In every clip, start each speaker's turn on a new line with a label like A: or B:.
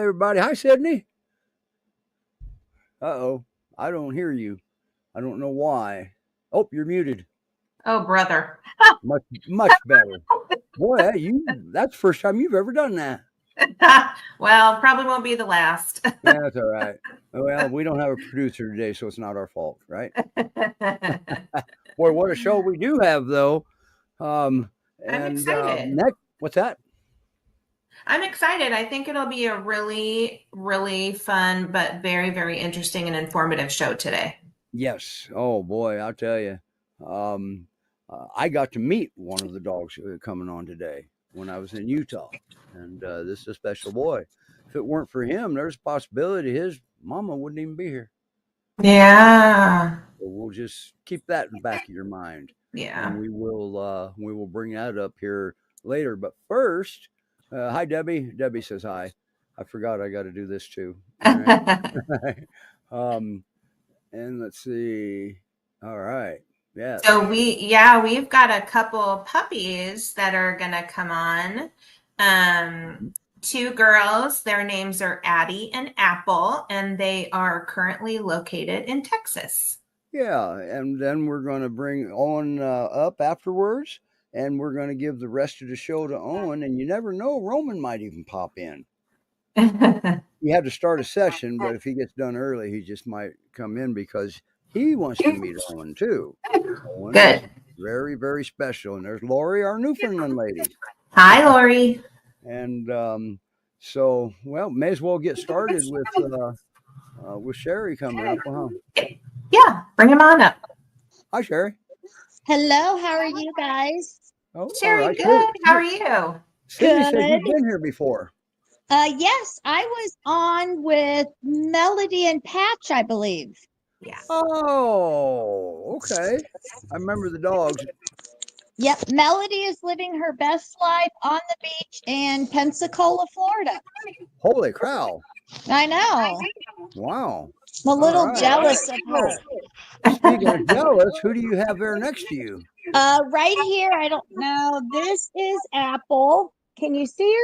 A: everybody. Hi, Sydney. Uh-oh. I don't hear you. I don't know why. Oh, you're muted.
B: Oh, brother.
A: Much better. Boy, that's the first time you've ever done that.
B: Well, probably won't be the last.
A: That's all right. Well, we don't have a producer today, so it's not our fault, right? Boy, what a show we do have, though.
B: I'm excited.
A: What's that?
B: I'm excited. I think it'll be a really, really fun, but very, very interesting and informative show today.
A: Yes. Oh, boy, I'll tell you. I got to meet one of the dogs coming on today when I was in Utah. And this is a special boy. If it weren't for him, there's a possibility his mama wouldn't even be here.
B: Yeah.
A: So we'll just keep that in the back of your mind.
B: Yeah.
A: And we will bring that up here later. But first, hi, Debbie. Debbie says hi. I forgot I got to do this too. All right. And let's see. All right. Yeah.
B: So we've got a couple puppies that are gonna come on. 2 girls, their names are Addy and Apple, and they are currently located in Texas.
A: Yeah, and then we're going to bring Owen up afterwards, and we're going to give the rest of the show to Owen, and you never know, Roman might even pop in. You have to start a session, but if he gets done early, he just might come in because he wants to meet Owen too. Owen
B: Good.
A: is very, very special. And there's Lori, our Newfoundland lady.
B: Hi, Lori.
A: And so, well, may as well get started with Sherry coming up. Huh?
B: Yeah, bring him on up.
A: Hi, Sherry.
C: Hello, how are you guys?
A: Oh,
B: Sherry,
A: right.
B: good. How are you?
A: Sydney said you've been here before.
C: Yes, I was on with Melody and Patch, I believe.
B: Yeah.
A: Oh, okay. I remember the dogs.
C: Yep, Melody is living her best life on the beach in Pensacola, Florida.
A: Holy cow.
C: I know.
A: Wow.
C: I'm a little jealous of her.
A: Speaking of jealous, who do you have there next to you?
C: Right here, I don't know. This is Apple. Can you see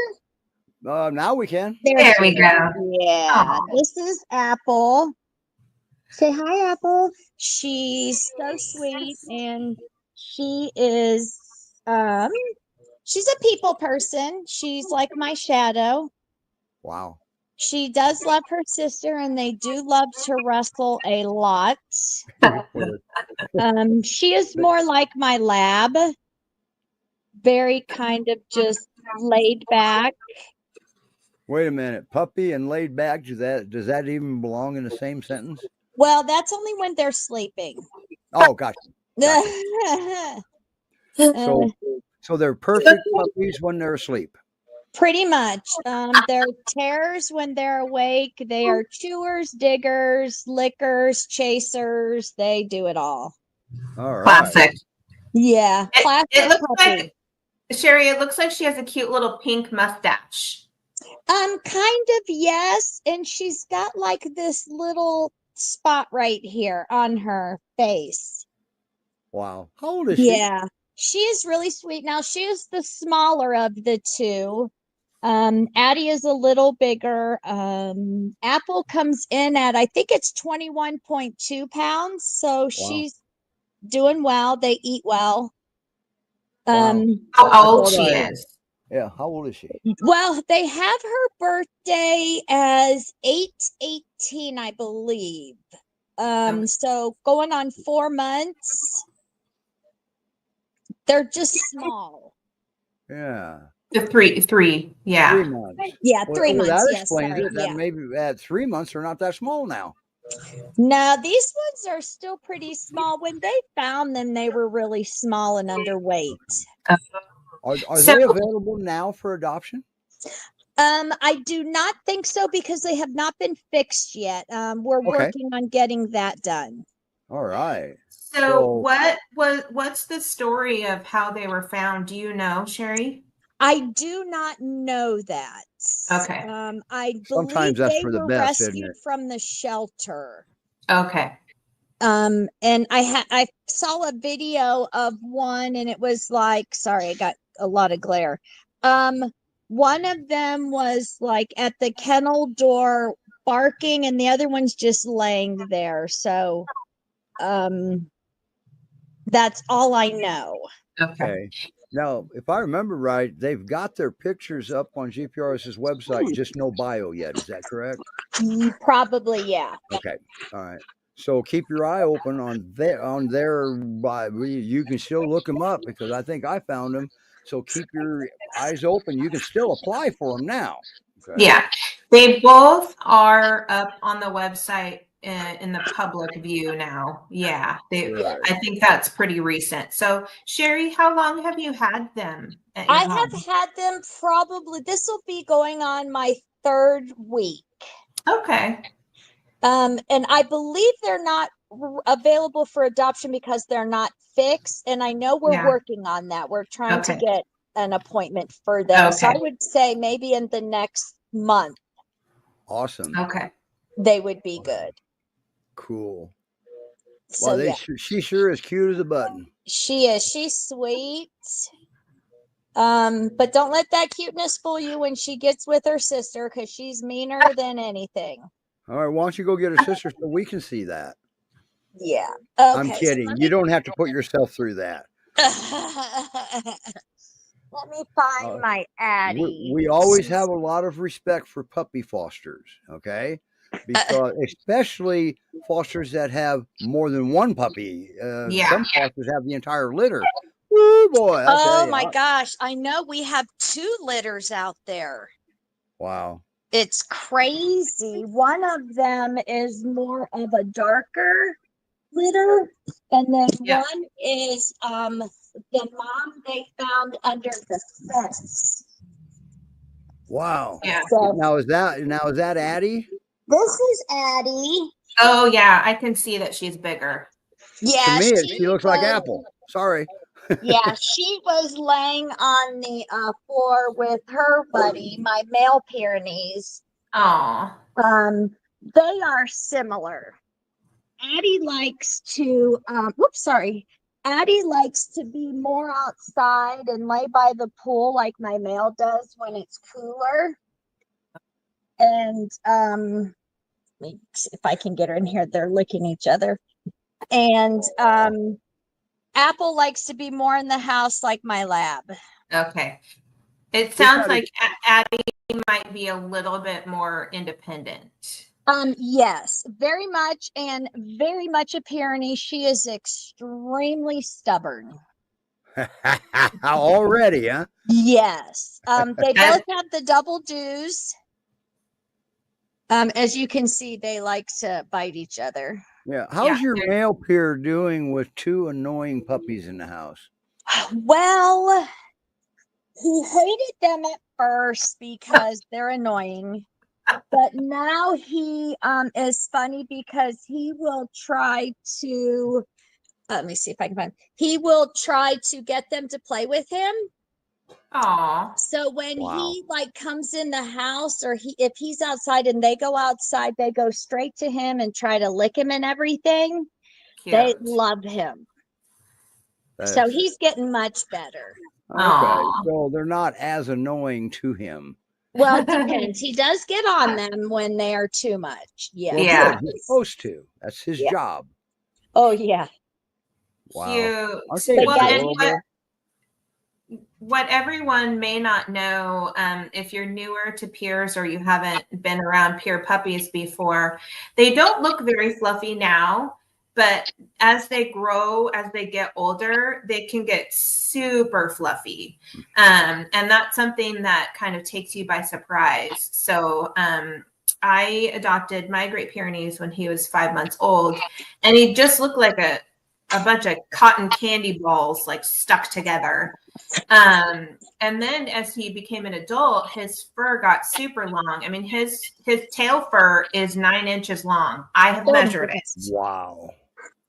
C: her?
A: Now we can.
B: There we go.
C: Yeah, this is Apple. Say hi, Apple. She's so sweet, and she is she's a people person. She's like my shadow.
A: Wow.
C: She does love her sister, and they do love to wrestle a lot. She is more like my lab, very kind of just laid back.
A: Wait a minute, puppy and laid back. Does that even belong in the same sentence?
C: Well, that's only when they're sleeping.
A: Oh, gotcha. So they're perfect puppies when they're asleep.
C: Pretty much. They're terrors when they're awake. They are chewers, diggers, lickers, chasers. They do it all.
A: All right.
B: Classic.
C: Yeah. Classic
B: it looks
C: puppy.
B: like, Sherry, it looks like she has a cute little pink mustache.
C: Kind of, yes. And she's got like this little spot right here on her face.
A: Wow. How old is she?
C: Yeah. She is really sweet. Now, she is the smaller of the two. Addie is a little bigger. Apple comes in at, I think it's 21.2 pounds. So she's doing well. They eat well.
B: How old she is?
A: Yeah, how old is she?
C: Well, they have her birthday as 8/18, I believe. So going on 4 months. They're just small.
A: Yeah.
B: The three. Yeah.
A: 3 months.
C: Yeah, 3 months.
A: That
C: yes,
A: explains
C: sorry.
A: it. That maybe at 3 months they're not that small now.
C: No, these ones are still pretty small. When they found them, they were really small and underweight.
A: Are they available now for adoption?
C: I do not think so because they have not been fixed yet. We're working on getting that done.
A: All right.
B: So what's the story of how they were found? Do you know, Sherry?
C: I do not know that.
B: Okay.
C: I
A: Sometimes
C: believe
A: that's
C: they
A: for the
C: were
A: best, isn't
C: rescued
A: it?
C: from the shelter.
B: Okay.
C: And I saw a video of one, and it was like, sorry, I got a lot of glare. one of them was like at the kennel door barking, and the other one's just laying there. So that's all I know.
A: Okay. Now, if I remember right, they've got their pictures up on GPRS's website, just no bio yet. Is that correct?
C: Probably, yeah.
A: Okay. All right. So keep your eye open on their you can still look them up because I think I found them. So keep your eyes open. You can still apply for them now. Okay.
B: Yeah, they both are up on the website in the public view now. Yeah,
A: Right.
B: I think that's pretty recent. So, Sherry, how long have you had them at your
C: I
B: home?
C: have had them probably, this will be going on my 3rd week.
B: Okay.
C: And I believe they're not available for adoption because they're not fixed. And I know we're working on that. We're trying to get an appointment for them. So I would say maybe in the next month.
A: Awesome.
B: Okay.
C: They would be good.
A: Cool.
C: So
A: well, she sure is cute as a button.
C: She is. She's sweet. But don't let that cuteness fool you when she gets with her sister, because she's meaner than anything.
A: All right, why don't you go get her sister so we can see that?
C: Yeah. Okay,
A: I'm kidding. You don't have to put yourself through that.
C: Let me find my Addy.
A: We always have a lot of respect for puppy fosters, okay? Because especially fosters that have more than one puppy. Some fosters have the entire litter. Woo, boy!
C: Oh my gosh! I know we have 2 litters out there.
A: Wow!
C: It's crazy. One of them is more of a darker litter, and then one is the mom they found under the fence.
A: Wow!
B: Yeah.
C: So,
A: now is that Addy?
C: This is Addy.
B: Oh yeah, I can see that she's bigger.
C: Yeah,
A: to me she looks like Apple. Sorry.
C: Yeah, she was laying on the floor with her buddy, my male Pyrenees.
B: Oh.
C: They are similar. Addy likes to Addy likes to be more outside and lay by the pool like my male does when it's cooler. And let me see if I can get her in here. They're licking each other. And Apple likes to be more in the house like my lab.
B: Okay. It sounds like Addy might be a little bit more independent.
C: Yes, very much, and very much a Pyrenees. She is extremely stubborn.
A: Already, huh?
C: Yes. They both have the double dews. As you can see, they like to bite each other.
A: Yeah. How's your male peer doing with 2 annoying puppies in the house?
C: Well, he hated them at first because they're annoying. But now he is funny because he will try to let me see if I can find he will try to get them to play with him.
B: Aww.
C: So when he like comes in the house, or if he's outside and they go outside, they go straight to him and try to lick him and everything. Cute. They love him. So he's getting much better.
A: Okay. Aww. So they're not as annoying to him.
C: Well, it depends. He does get on them when they are too much. Yeah.
A: Well, he's supposed to. That's his job.
C: Oh, yeah.
B: Wow.
C: Cute.
B: What everyone may not know, if you're newer to peers or you haven't been around peer puppies before, they don't look very fluffy now, but as they grow, as they get older, they can get super fluffy. And that's something that kind of takes you by surprise. So I adopted my Great Pyrenees when he was 5 months old, and he just looked like a bunch of cotton candy balls like stuck together. And then as he became an adult, his fur got super long. I mean, his tail fur is 9 inches long. I have measured it.
A: Wow.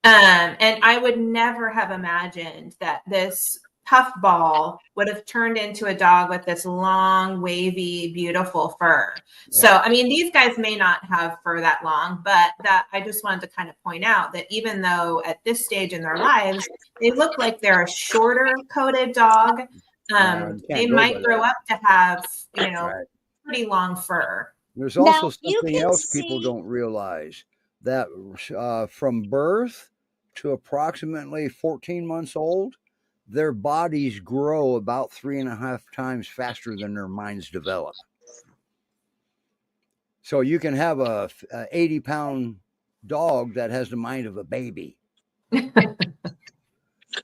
B: And I would never have imagined that this puffball would have turned into a dog with this long, wavy, beautiful fur. Yeah. So, I mean, these guys may not have fur that long, but that I just wanted to kind of point out that even though at this stage in their lives, they look like they're a shorter coated dog, They might grow up to have,
A: Right.
B: pretty long fur.
A: There's also
C: Now, you
A: something
C: can
A: else people
C: see-
A: don't realize, that from birth to approximately 14 months old, their bodies grow about 3.5 times faster than their minds develop. So you can have a 80-pound dog that has the mind of a baby.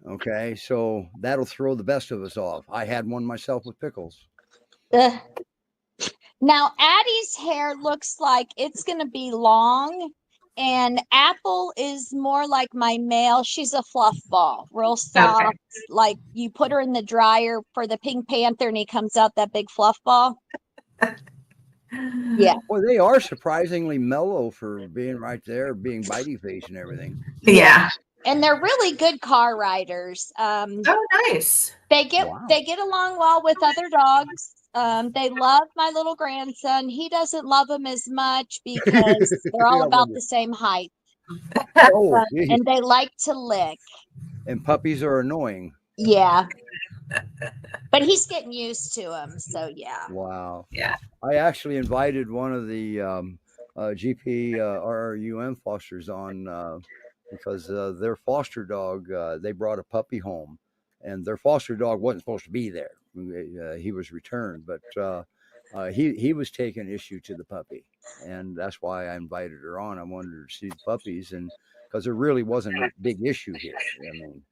A: Okay, so that'll throw the best of us off. I had one myself with Pickles.
C: Now, Addie's hair looks like it's going to be long, and Apple is more like my male. She's a fluff ball, real soft.
B: Okay.
C: Like you put her in the dryer for the Pink Panther, and he comes out that big fluff ball. Yeah.
A: Well, they are surprisingly mellow for being right there, being bitey face and everything.
B: Yeah.
C: And they're really good car riders.
B: Oh, nice.
C: They get along well with other dogs. They love my little grandson. He doesn't love them as much because they're all about the same height.
A: Oh,
C: and they like to lick.
A: And puppies are annoying.
B: Yeah.
C: But he's getting used to them, so yeah.
A: Wow.
B: Yeah.
A: I actually invited one of the GPRRUM fosters on because their foster dog, they brought a puppy home, and their foster dog wasn't supposed to be there. He was returned, but he was taking issue to the puppy, and that's why I invited her on. I wanted her to see the puppies, and because there really wasn't a big issue here. I mean,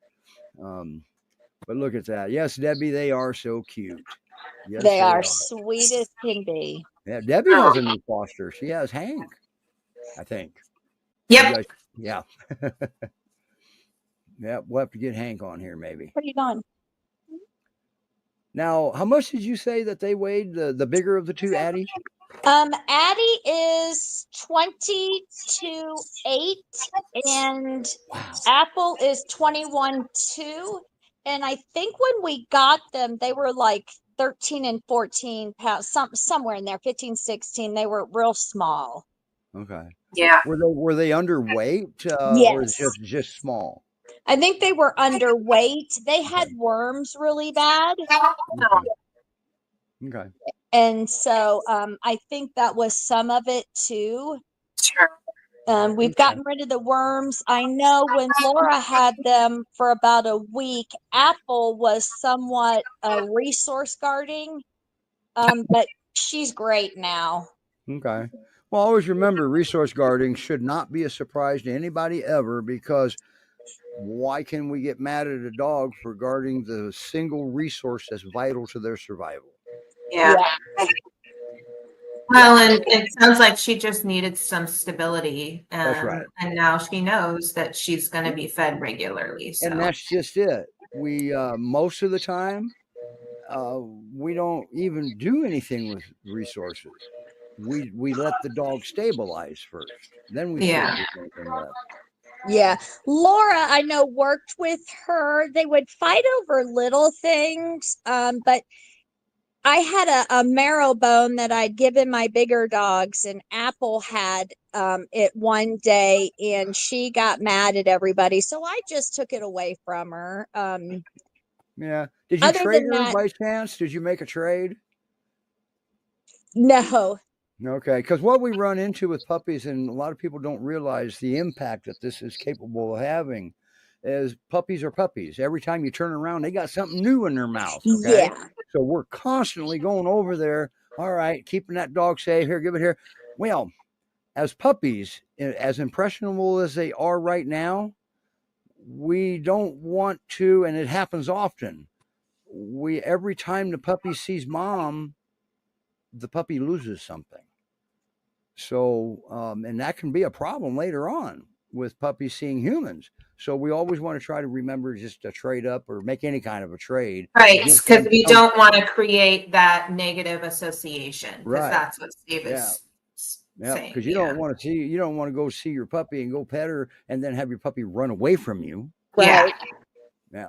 A: but look at that. Yes, Debbie, they are so cute. Yes,
C: they are sweet as can be.
A: Yeah, Debbie has a new foster. She has Hank, I think.
B: Yep.
A: Yeah. Yeah, we'll have to get Hank on here maybe.
C: What are you doing?
A: Now, how much did you say that they weighed, the bigger of the two, Addie?
C: Addie is 22.8 and Apple is 21.2. And I think when we got them, they were like 13 and 14 pounds, somewhere in there, 15, 16. They were real small.
A: Okay.
B: Yeah.
A: Were they underweight
C: Yes.
A: or just small?
C: I think they were underweight. They had worms really bad.
A: Okay.
C: And so I think that was some of it too.
B: Sure.
C: We've gotten rid of the worms. I know when Laura had them for about a week, Apple was somewhat resource guarding, but she's great now.
A: Okay. Well, always remember, resource guarding should not be a surprise to anybody ever, because why can we get mad at a dog for guarding the single resource that's vital to their survival?
B: Yeah. Well, and it sounds like she just needed some stability.
A: That's right.
B: And now she knows that she's going to be fed regularly. So.
A: And that's just it. We, most of the time, we don't even do anything with resources. We let the dog stabilize first. Then we start doing anything left.
C: Yeah. Laura, I know, worked with her. They would fight over little things, but I had a marrow bone that I'd given my bigger dogs, and Apple had it one day, and she got mad at everybody. So I just took it away from her.
A: Yeah. Did you trade her by chance? Did you make a trade?
C: No.
A: Okay. Because what we run into with puppies, and a lot of people don't realize the impact that this is capable of having, is puppies are puppies. Every time you turn around, they got something new in their mouth. Okay.
C: Yeah.
A: So we're constantly going over there. All right, keeping that dog safe. Here, give it here. Well, as puppies, as impressionable as they are right now, we don't want to, and it happens often. Every time the puppy sees mom, the puppy loses something. So, and that can be a problem later on with puppies seeing humans. So we always want to try to remember just to trade up or make any kind of a trade.
B: Right, because we don't want to create that negative association. Because that's what Steve is saying.
A: Because you don't want to go see your puppy and go pet her and then have your puppy run away from you.
C: Right.
A: Yeah.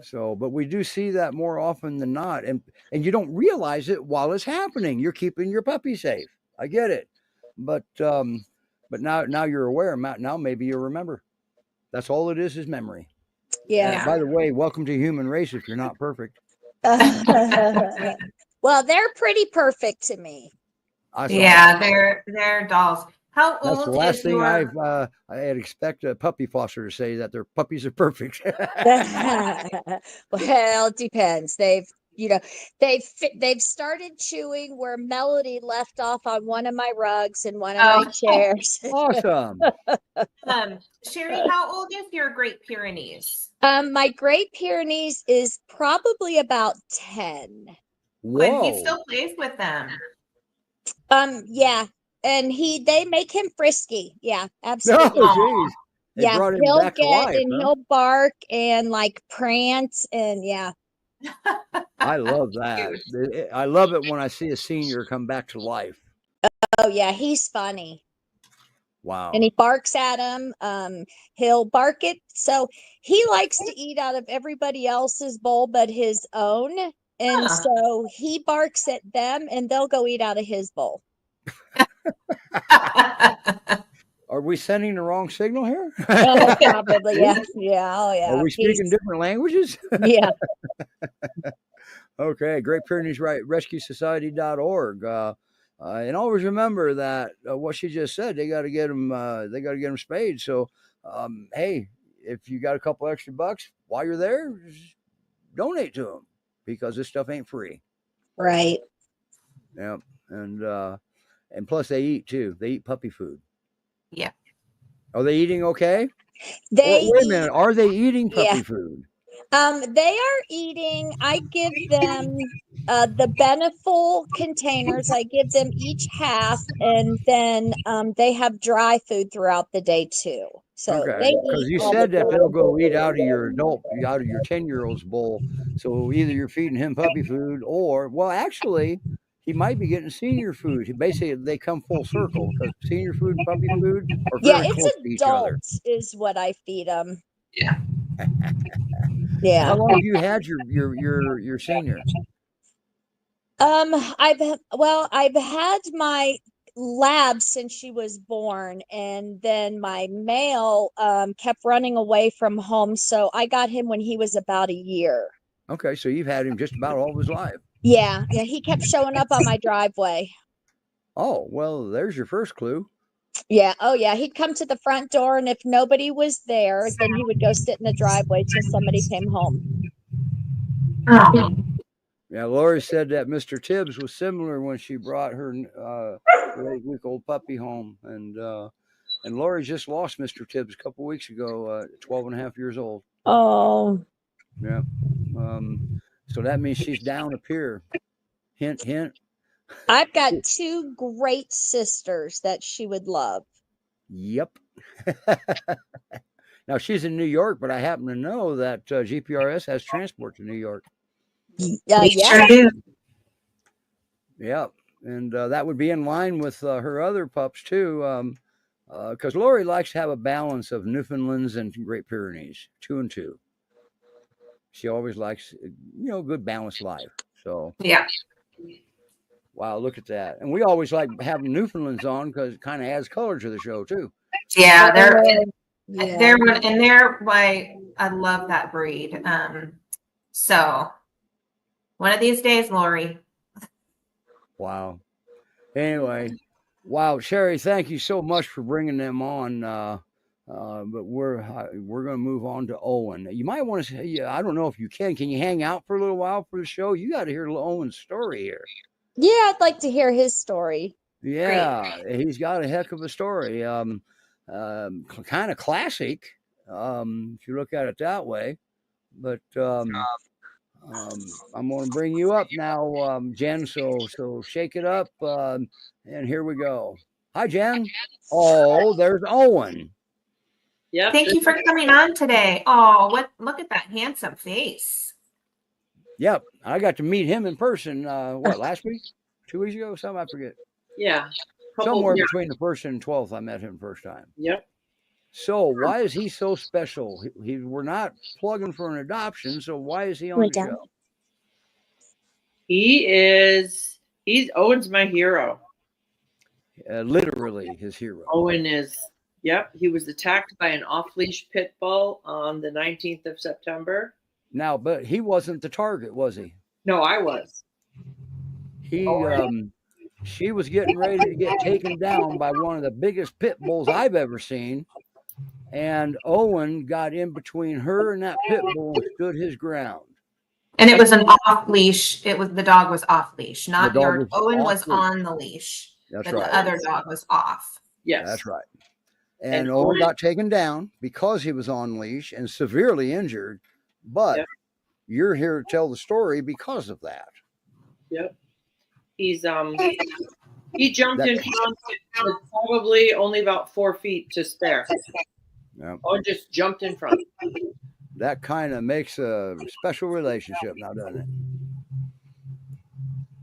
A: So, but we do see that more often than not, and you don't realize it while it's happening. You're keeping your puppy safe. I get it, but now you're aware. Now maybe you'll remember. That's all it is memory.
C: Yeah.
A: By the way, welcome to human race. If you're not perfect.
C: Well, they're pretty perfect to me.
B: Yeah, they're dolls. How
A: That's the
B: old
A: last
B: is
A: thing
B: your?
A: I'd expect a puppy foster to say, that their puppies are perfect.
C: Well, it depends. They've started chewing where Melody left off on one of my rugs and one of my chairs.
A: Awesome.
B: Sherry, how old is your Great Pyrenees?
C: My Great Pyrenees is probably about 10.
B: And he
A: Whoa.
B: still plays with them.
C: Yeah. And they make him frisky. Yeah, absolutely.
A: Oh, geez. They
C: Yeah,
A: brought him
C: he'll
A: back to life, huh?
C: he'll bark and like prance and yeah.
A: I love that. I love it when I see a senior come back to life.
C: Oh yeah, he's funny.
A: Wow.
C: And he barks at him. He'll bark it. So he likes to eat out of everybody else's bowl but his own. And so he barks at them and they'll go eat out of his bowl.
A: Are we sending the wrong signal here?
C: Oh, probably, yeah. Yeah. Oh, yeah.
A: Are we speaking different languages?
C: Yeah.
A: Okay. Great Pyrenees Rescue Society.org. And always remember that what she just said, they got to get them. They got to get them spayed. So, hey, if you got a couple extra bucks while you're there, just donate to them, because this stuff ain't free.
C: Right.
A: Yeah. And plus they eat too. They eat puppy food.
B: Yeah.
A: Are they eating okay?
C: Wait
A: a minute. Are they eating puppy food?
C: They are eating. I give them the Beneful containers. I give them each half, and then they have dry food throughout the day too. So
A: Okay,
C: they
A: because
C: eat
A: you
C: all
A: said
C: the
A: that
C: time.
A: they'll go eat out of your 10-year-old's bowl. So either you're feeding him puppy food, or, well, actually, he might be getting senior food. Basically, they come full circle, because senior food and puppy food are
C: Yeah,
A: very
C: it's
A: close to each other.
C: adults is what I feed them.
B: Yeah.
C: Yeah.
A: How long have you had your senior?
C: I've had my lab since she was born, and then my male kept running away from home, so I got him when he was about a year.
A: Okay, so you've had him just about all of his life.
C: Yeah, he kept showing up on my driveway.
A: Oh, well, there's your first clue.
C: Yeah. Oh, yeah. He'd come to the front door, and if nobody was there, then he would go sit in the driveway till somebody came home.
B: Oh.
A: Yeah, Lori said that Mr. Tibbs was similar when she brought her 8-week-old puppy home, and Lori just lost Mr. Tibbs a couple weeks ago, 12 and a half years old.
C: Oh.
A: Yeah. So that means she's down a pier. Hint, hint.
C: I've got 2 great sisters that she would love.
A: Yep. Now, she's in New York, but I happen to know that GPRS has transport to New York.
C: Yeah.
B: Sure do.
A: Yeah. And that would be in line with her other pups, too, because Lori likes to have a balance of Newfoundlands and Great Pyrenees, 2 and 2. She always likes, good balanced life. So,
B: yeah.
A: Wow, look at that. And we always like having Newfoundlands on because it kind of adds color to the show, too.
B: Yeah, they're why I love that breed. So one of these days, Lori.
A: Wow. Anyway, wow, Sherry, thank you so much for bringing them on. But we're going to move on to Owen. You might want to say, I don't know if you can. Can you hang out for a little while for the show? You got to hear Owen's story here.
C: Yeah, I'd like to hear his story.
A: Yeah, he's got a heck of a story. Kind of classic, if you look at it that way. But I'm going to bring you up now, Jen. So shake it up, and here we go. Hi, Jen. Oh, there's Owen.
B: Yep. Thank you for coming on today. Oh, look at that handsome face.
A: Yep, I got to meet him in person. Last week, 2 weeks ago, something I forget.
D: Yeah,
A: somewhere between the 1st and 12th, I met him first time.
D: Yep.
A: So why is he so special? We're not plugging for an adoption, so why is he on the show?
D: He's Owen's my hero.
A: Literally his hero.
D: Owen is. Yep, he was attacked by an off-leash pit bull on the 19th of September.
A: Now, but he wasn't the target, was he?
D: No, I was.
A: She was getting ready to get taken down by one of the biggest pit bulls I've ever seen. And Owen got in between her and that pit bull and stood his ground.
B: And it was an off leash. The dog was off leash, not your Owen was on the leash.
A: That's
B: but
A: right.
B: The other dog was off.
D: Yes.
A: That's right. And Owen got taken down because he was on leash and severely injured. But you're here to tell the story because of that.
D: Yep. He jumped in front with probably only about 4 feet to spare.
A: Yep.
D: Or just jumped in front.
A: That kind of makes a special relationship now, doesn't it?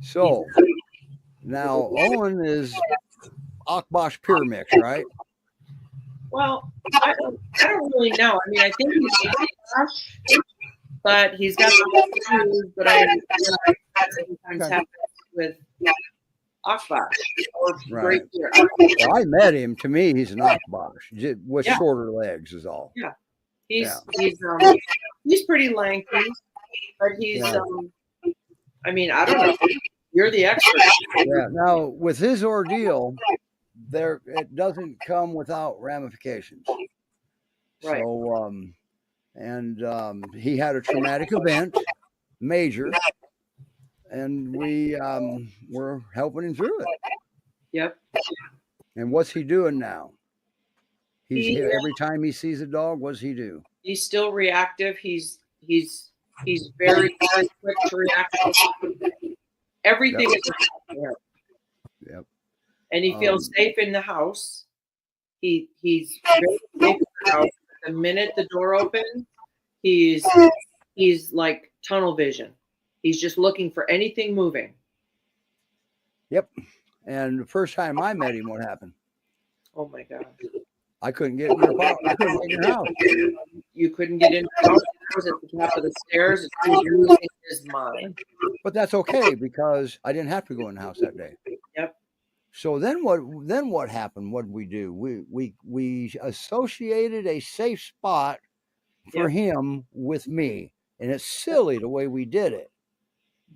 A: So now Owen is Akbash pure mix, right?
D: Well, I don't really know. I mean, I think he's Akbash, but he's got some issues that I sometimes happen with Akbash or Great Pyrenees.
A: Well, I met him. To me, he's an Akbash with shorter legs, is all.
D: Yeah, he's pretty lengthy, but he's. I mean, I don't know. You're the expert.
A: Yeah. Now, with his ordeal, it doesn't come without ramifications.
D: Right.
A: So, he had a traumatic event, major, and we were helping him through it.
D: Yep.
A: And what's he doing now? Every time he sees a dog, what's he do?
D: He's still reactive. He's very, very quick to react. Everything is there.
A: Yep.
D: And he feels safe in the house. He's very safe in the house. The minute the door opens, he's like tunnel vision. He's just looking for anything moving.
A: Yep. And the first time I met him, what happened?
D: Oh my God.
A: I couldn't get in your house.
D: You couldn't get in the house. I was at the top of the stairs. He was losing his mind.
A: But that's okay because I didn't have to go in the house that day.
D: Yep.
A: So then what happened? What did we do? We associated a safe spot for him with me. And it's silly the way we did it.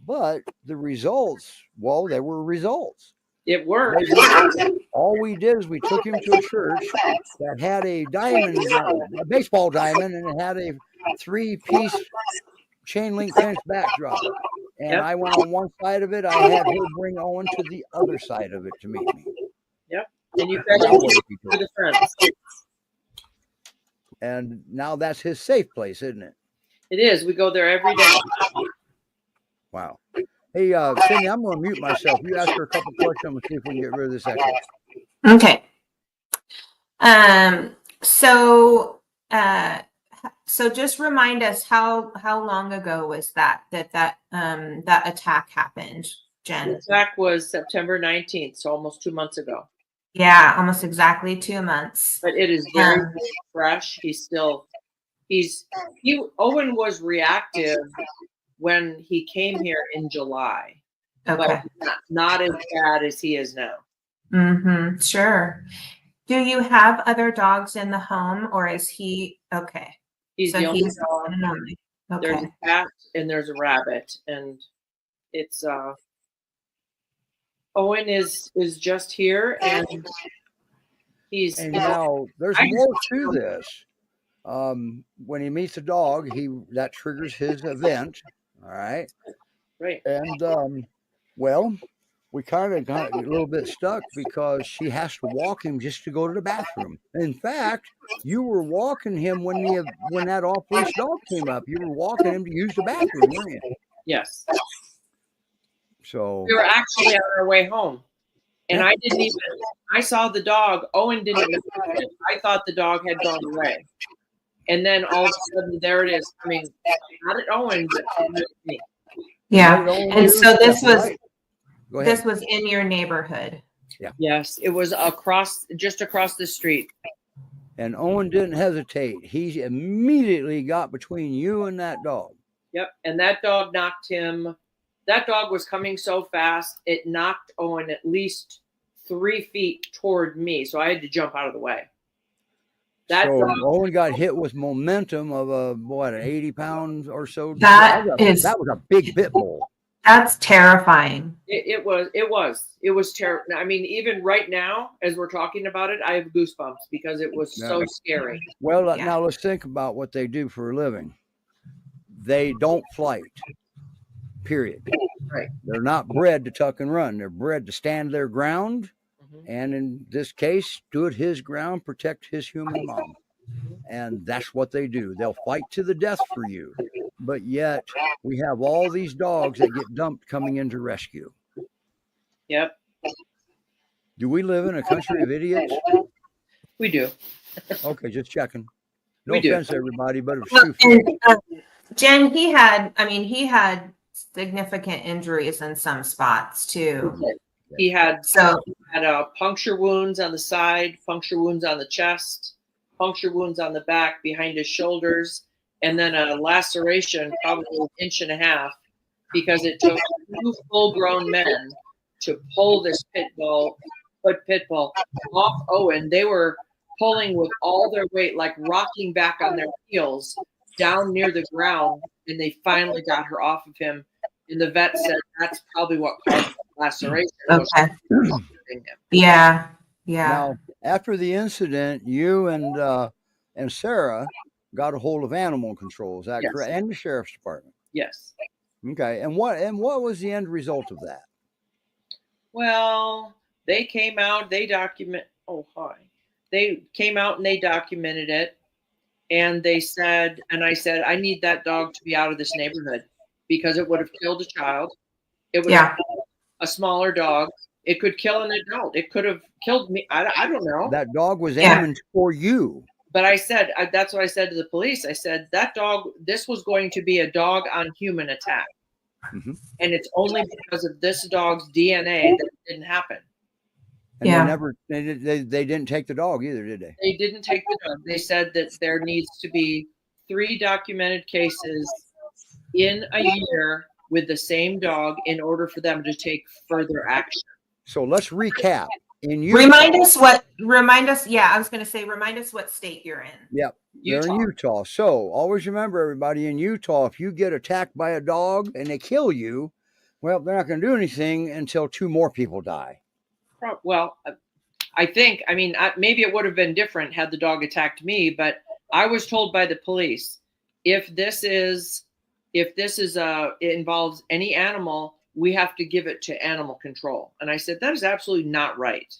A: But the results, well, there were results.
D: It worked.
A: All we did is we took him to a church that had a diamond, a baseball diamond, and it had a 3-piece chain link fence backdrop. And I went on one side of it. I had her bring Owen to the other side of it to meet me.
D: Yep. And you fed him to the friends.
A: And now that's his safe place, isn't it?
D: It is. We go there every day.
A: Wow. Hey, Cindy, I'm going to mute myself. You ask her a couple questions and see if we can get rid of this echo.
B: Okay. So just remind us how long ago was that attack happened, Jen?
D: The attack was September 19th, so almost 2 months ago.
B: Yeah, almost exactly 2 months.
D: But it is very fresh. Owen was reactive when he came here in July.
B: Okay.
D: But not as bad as he is now.
B: Mm-hmm. Sure. Do you have other dogs in the home, or is he okay?
D: He's the only dog.
B: Okay.
D: There's a cat and there's a rabbit, and it's Owen is just here, and he's.
A: And now there's more to this. When he meets a dog, that triggers his event. All right.
D: Right.
A: And well, we kind of got a little bit stuck because she has to walk him just to go to the bathroom. In fact, you were walking him when that off-leash dog came up. You were walking him to use the bathroom, weren't you?
D: Yes.
A: So
D: we were actually on our way home, and I saw the dog. Owen didn't know it. I thought the dog had gone away. And then all of a sudden, there it is coming, not at Owen, but at me.
B: Yeah. And so this was in your neighborhood.
A: Yeah.
D: Yes, it was just across the street.
A: And Owen didn't hesitate. He immediately got between you and that dog.
D: Yep. And that dog knocked him. That dog was coming so fast, it knocked Owen at least 3 feet toward me. So I had to jump out of the way.
A: Owen got hit with momentum of an 80 pounds or so.
B: That
A: was a big pit bull.
B: That's terrifying.
D: It was terrible. I mean, even right now, as we're talking about it, I have goosebumps because it was so scary.
A: Well, now let's think about what they do for a living. They don't flight, period.
D: Right.
A: They're not bred to tuck and run. They're bred to stand their ground, and in this case, stood his ground, protect his human mom. And that's what they do. They'll fight to the death for you. But yet, we have all these dogs that get dumped coming into rescue.
D: Yep.
A: Do we live in a country of idiots?
D: We do.
A: Okay, just checking. No
D: We do.
A: offense, everybody, but it's
B: Well,
A: true.
B: and, Jen, he had significant injuries in some spots too.
D: He had puncture wounds on the side, puncture wounds on the chest, puncture wounds on the back behind his shoulders, and then a laceration probably 1.5 inches because it took 2 full-grown men to pull this pit bull off Owen. They were pulling with all their weight, like rocking back on their heels down near the ground, and they finally got her off of him. And the vet said that's probably what caused the laceration.
B: Okay. Yeah.
A: Now, after the incident, you and Sarah got a hold of animal control. Is that correct? And the sheriff's department.
D: Yes.
A: Okay. And what was the end result of that?
D: Well, they came out. They came out and they documented it, and they said, and I said, I need that dog to be out of this neighborhood because it would have killed a child. It would have killed a smaller dog. It could kill an adult. It could have killed me. I don't know.
A: That dog was aiming for you.
D: But I said, that's what I said to the police. I said, that dog, this was going to be a dog on human attack. And it's only because of this dog's DNA that it didn't happen.
A: And they didn't take the dog either, did they?
D: They didn't take the dog. They said that there needs to be 3 documented cases in a year with the same dog in order for them to take further action.
A: So let's recap.
B: Remind us what state you're in.
A: Yep. They're in Utah. So always remember, everybody, in Utah, if you get attacked by a dog and they kill you, well, they're not going to do anything until 2 more people die.
D: Well, maybe it would have been different had the dog attacked me, but I was told by the police, if this involves any animal, we have to give it to animal control. And I said, that is absolutely not right.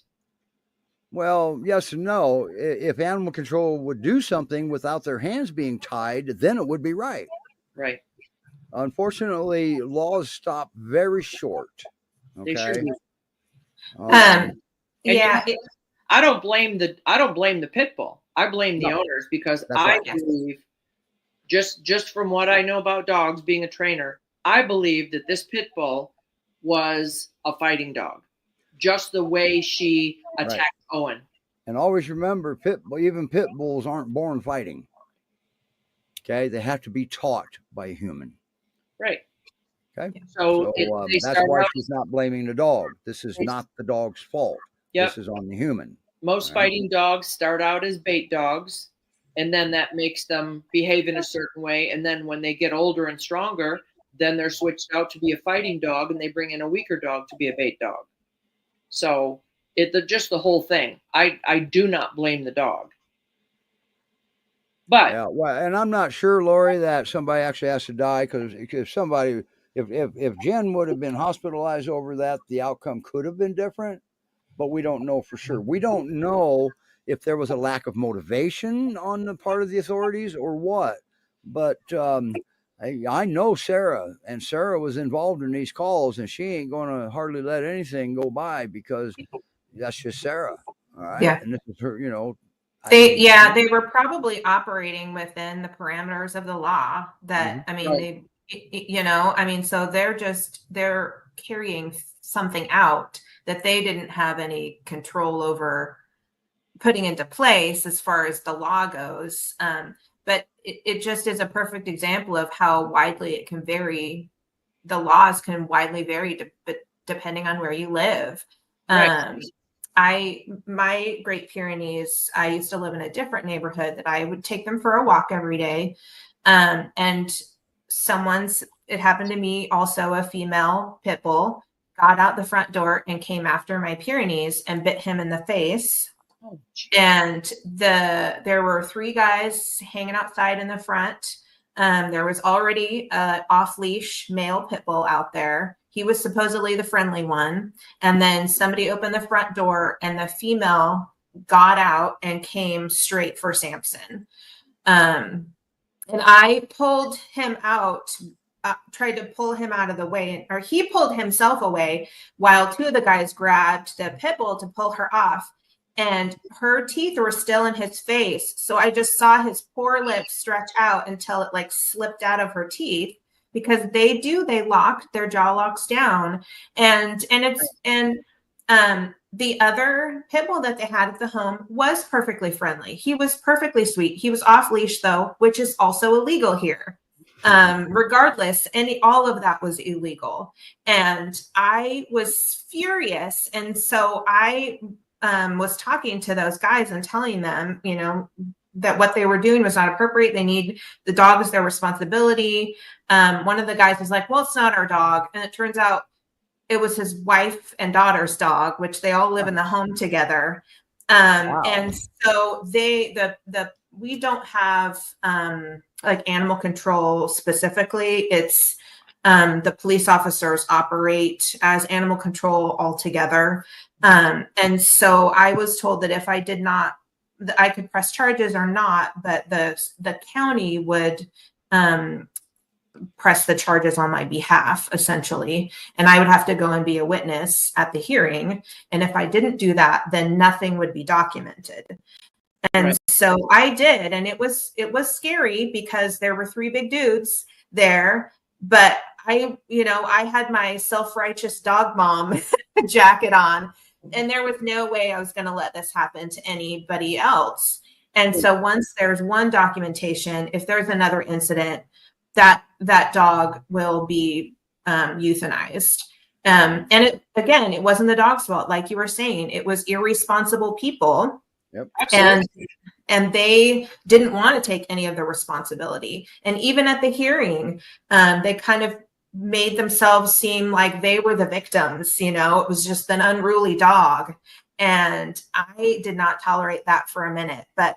A: Well, yes and no. If animal control would do something without their hands being tied, then it would be right.
D: Right.
A: Unfortunately, laws stop very short. Okay.
D: They sure do.
B: I
D: don't blame the pit bull. I blame the owners because I believe, just from what I know about dogs, being a trainer, I believe that this pit bull was a fighting dog, just the way she attacked Owen.
A: And always remember, even pit bulls aren't born fighting. Okay, they have to be taught by a human.
D: Right.
A: Okay.
D: So
A: that's why she's not blaming the dog. This is not the dog's fault.
D: Yep.
A: This is on the human.
D: Most fighting dogs start out as bait dogs, and then that makes them behave in a certain way. And then when they get older and stronger, then they're switched out to be a fighting dog, and they bring in a weaker dog to be a bait dog. So just the whole thing. I do not blame the dog. But
A: and I'm not sure, Lori, that somebody actually has to die, because if Jen would have been hospitalized over that, the outcome could have been different, but we don't know for sure. We don't know if there was a lack of motivation on the part of the authorities or what. But I know Sarah, and Sarah was involved in these calls, and she ain't going to hardly let anything go by, because that's just Sarah. All right.
B: Yeah.
A: And this is her,
B: they were probably operating within the parameters of the law that, so they're carrying something out that they didn't have any control over putting into place as far as the law goes. But it just is a perfect example of how widely it can vary. The laws can widely vary depending on where you live.
D: Right.
B: My Great Pyrenees, I used to live in a different neighborhood that I would take them for a walk every day. And someone's it happened to me also. A female pit bull got out the front door and came after my Pyrenees and bit him in the face.
D: Oh,
B: And there were 3 guys hanging outside in the front. There was already an off-leash male pit bull out there. He was supposedly the friendly one. And then somebody opened the front door and the female got out and came straight for Samson. And I pulled him out, tried to pull him out of the way, or he pulled himself away while 2 of the guys grabbed the pit bull to pull her off. And her teeth were still in his face. So I just saw his poor lips stretch out until it like slipped out of her teeth, because they lock, their jaw locks down. And the other pit bull that they had at the home was perfectly friendly. He was perfectly sweet. He was off leash though, which is also illegal here. Regardless, all of that was illegal. And I was furious. And so I was talking to those guys and telling them, you know, that what they were doing was not appropriate. The dog was their responsibility. One of the guys was like, well, it's not our dog. And it turns out it was his wife and daughter's dog, which they all live in the home together.
A: Wow.
B: And so we don't have like animal control specifically. It's the police officers operate as animal control altogether. And so I was told that if I did not, I could press charges or not, but the county would press the charges on my behalf, essentially. And I would have to go and be a witness at the hearing. And if I didn't do that, then nothing would be documented. And
D: Right.
B: so I did. And it was scary because there were 3 big dudes there, but I had my self-righteous dog mom jacket on, and there was no way I was going to let this happen to anybody else. And so once there's one documentation, if there's another incident, that dog will be euthanized. And it wasn't the dog's fault. Like you were saying, it was irresponsible people.
A: Yep.
B: And they didn't want to take any of the responsibility. And even at the hearing, they kind of made themselves seem like they were the victims. You know, it was just an unruly dog. And I did not tolerate that for a minute. But,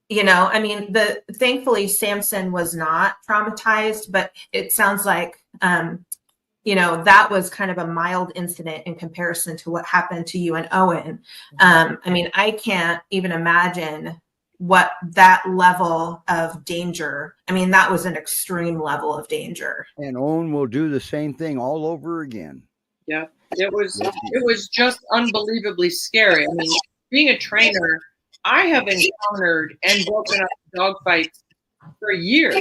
B: you know, I mean, thankfully Samson was not traumatized, but it sounds like, that was kind of a mild incident in comparison to what happened to you and Owen. I mean, I can't even imagine what that level of danger. I mean, that was an extreme level of danger.
A: And Owen will do the same thing all over again.
D: Yeah, it was just unbelievably scary. I mean, being a trainer, I have encountered and broken up dog fights for years,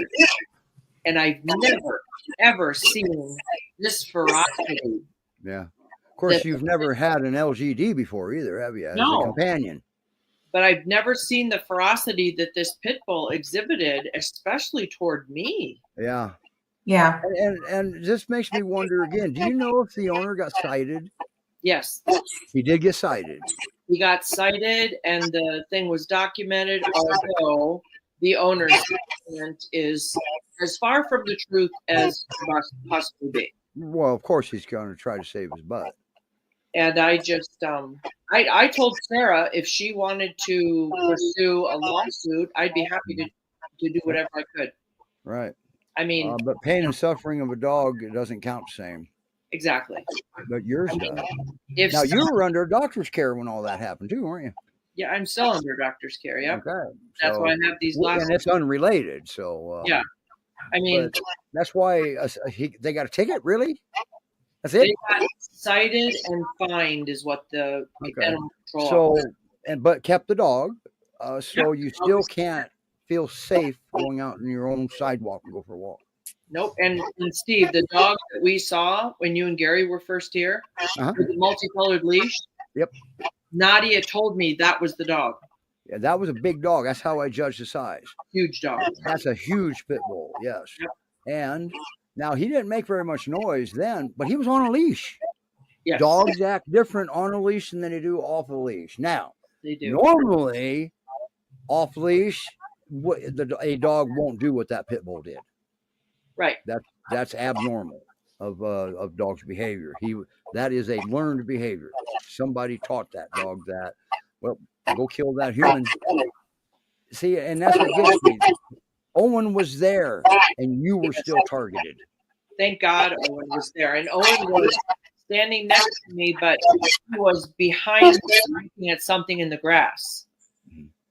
D: and I've never ever seen this ferocity.
A: Yeah. Of course, you've never had an LGD before either, have you? As a companion.
D: But I've never seen the ferocity that this pit bull exhibited, especially toward me.
A: Yeah.
B: Yeah.
A: And this makes me wonder again, do you know if the owner got cited?
D: Yes.
A: He did get cited.
D: He got cited and the thing was documented, although the owner's statement is as far from the truth as possibly be.
A: Well, of course he's going to try to save his butt.
D: And I just, I told Sarah if she wanted to pursue a lawsuit, I'd be happy to do whatever I could.
A: Right.
D: I mean,
A: but pain and suffering of a dog, it doesn't count the same.
D: Exactly.
A: But yours does.
D: Now,
A: you were under doctor's care when all that happened too, weren't you?
D: Yeah, I'm still under doctor's care. Yeah.
A: Okay.
D: That's why I have these last.
A: And it's unrelated. So.
D: Yeah. I mean.
A: That's why they got a ticket, really? That's it?
D: They got cited and fined is what the animal control
A: but kept the dog. So you still can't feel safe going out on your own sidewalk and go for a walk.
D: Nope. And Steve, the dog that we saw when you and Gary were first here with the multicolored leash.
A: Yep.
D: Nadia told me that was the dog.
A: Yeah, that was a big dog. That's how I judged the size.
D: Huge dog.
A: That's a huge pit bull. Yes.
D: Yep.
A: And now he didn't make very much noise then, but he was on a leash.
D: Yes.
A: Dogs act different on a leash than they do off a leash. Now,
D: they do.
A: Normally, off leash, a dog won't do what that pit bull did.
D: Right.
A: That's abnormal of dog's behavior. That is a learned behavior. Somebody taught that dog that. Well, go kill that human. See, and that's what gets me. Owen was there, and you were still targeted.
D: Thank God Owen was there. And Owen was standing next to me, but he was behind me looking at something in the grass.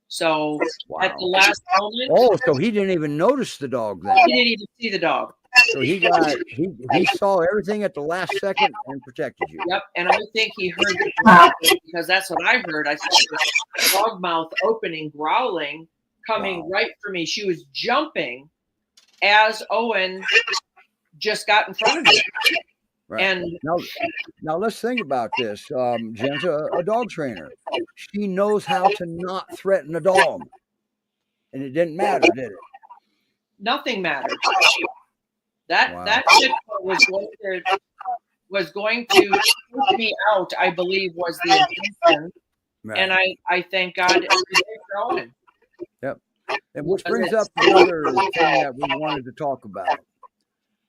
D: So at the last moment.
A: Oh, so he didn't even notice the dog then.
D: He didn't even see the dog.
A: So he saw everything at the last second and protected you.
D: Yep, and I think he heard the dog, because that's what I heard. I saw the dog mouth opening, growling, coming right for me. She was jumping as Owen just got in front of me.
A: Right.
D: And
A: now let's think about this. Jen's a dog trainer. She knows how to not threaten a dog. And it didn't matter, did it?
D: Nothing mattered. That shit was going to push me out, I believe, was the intention. Right. And I thank God every day for Owen.
A: Yep. And which brings up another thing that we wanted to talk about.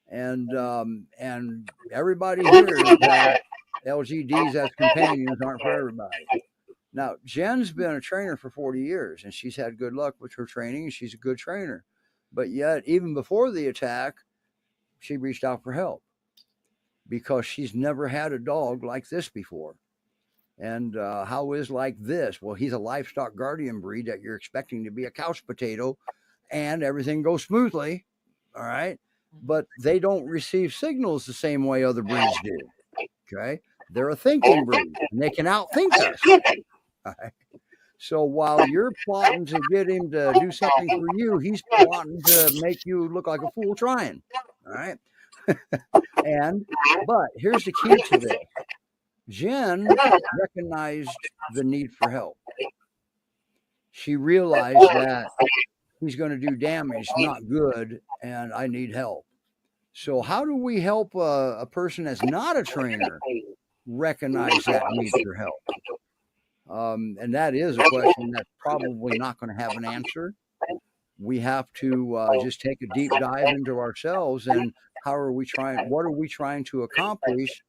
A: And everybody hears that LGDs as companions aren't for everybody. Now, Jen's been a trainer for 40 years, and she's had good luck with her training, and she's a good trainer. But yet, even before the attack, she reached out for help because she's never had a dog like this before. And how is like this? Well, he's a livestock guardian breed that you're expecting to be a couch potato, and everything goes smoothly, all right? But they don't receive signals the same way other breeds do, okay? They're a thinking breed, and they can outthink us. All right? So while you're plotting to get him to do something for you, he's plotting to make you look like a fool trying, all right? But here's the key to this. Jen recognized the need for help. She realized that he's going to do damage, not good, and I need help. So how do we help a person that's not a trainer recognize that need for help? And that is a question that's probably not going to have an answer. We have to just take a deep dive into ourselves and what are we trying to accomplish?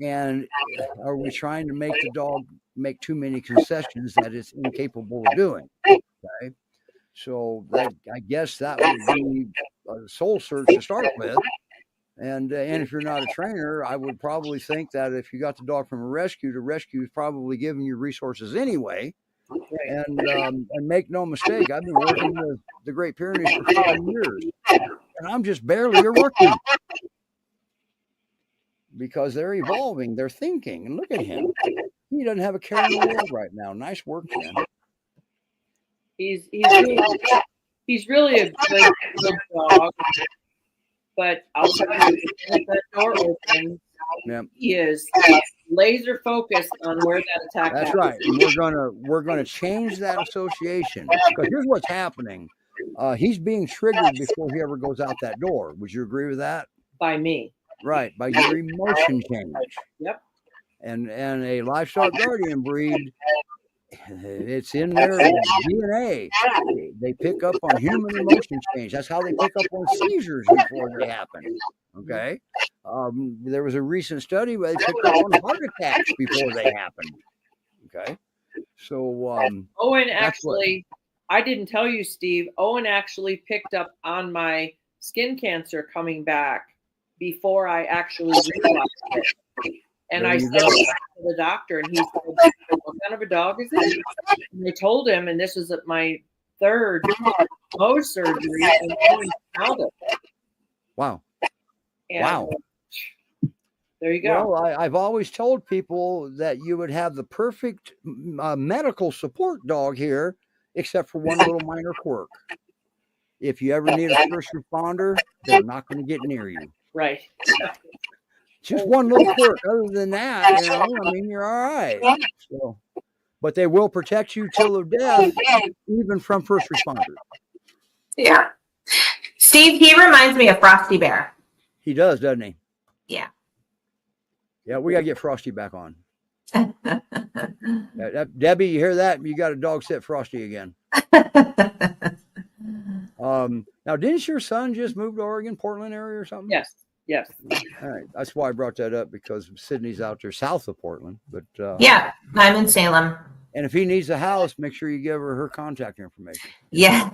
A: And are we trying to make the dog make too many concessions that it's incapable of doing? Okay. So I guess that would be a soul search to start with. And if you're not a trainer, I would probably think that if you got the dog from a rescue, the rescue is probably giving you resources anyway. And make no mistake, I've been working with the Great Pyrenees for 5 years, and I'm just barely a rookie because they're evolving, they're thinking, and look at him. He doesn't have a care in the world right now. Nice work, Jen.
D: He's really a good dog. But I'll tell you, as that door opens, he is laser focused on where that attack
A: That's
D: happens.
A: Right. And we're gonna change that association. Because here's what's happening. He's being triggered before he ever goes out that door. Would you agree with that?
D: By me.
A: Right, by your emotion change.
D: Yep.
A: And a livestock guardian breed, it's in their DNA. They pick up on human emotion change. That's how they pick up on seizures before they happen. Okay. There was a recent study where they picked up on heart attacks before they happened. Okay. So
D: Owen actually, I didn't tell you, Steve. Owen actually picked up on my skin cancer coming back before I actually realized it. And I said to the doctor, and he said, "What kind of a dog is it?" And they told him, and this was at my third Mohs surgery, and Owen found it.
A: Wow.
D: And
A: wow.
D: There you go.
A: Well, I've always told people that you would have the perfect medical support dog here, except for one little minor quirk. If you ever need a first responder, they're not going to get near you.
D: Right.
A: Just one little quirk. Other than that, you're all right. So, but they will protect you till their death, even from first responders.
B: Yeah. Steve, he reminds me of Frosty Bear.
A: He does, doesn't he?
B: Yeah.
A: Yeah, we got to get Frosty back on. Debbie, you hear that? You got a dog sit Frosty again. Now, didn't your son just move to Oregon, Portland area or something?
D: Yes. Yes.
A: All right. That's why I brought that up, because Sydney's out there south of Portland. But
B: Yeah, I'm in Salem.
A: and if he needs a house, make sure you give her contact information.
B: Yeah.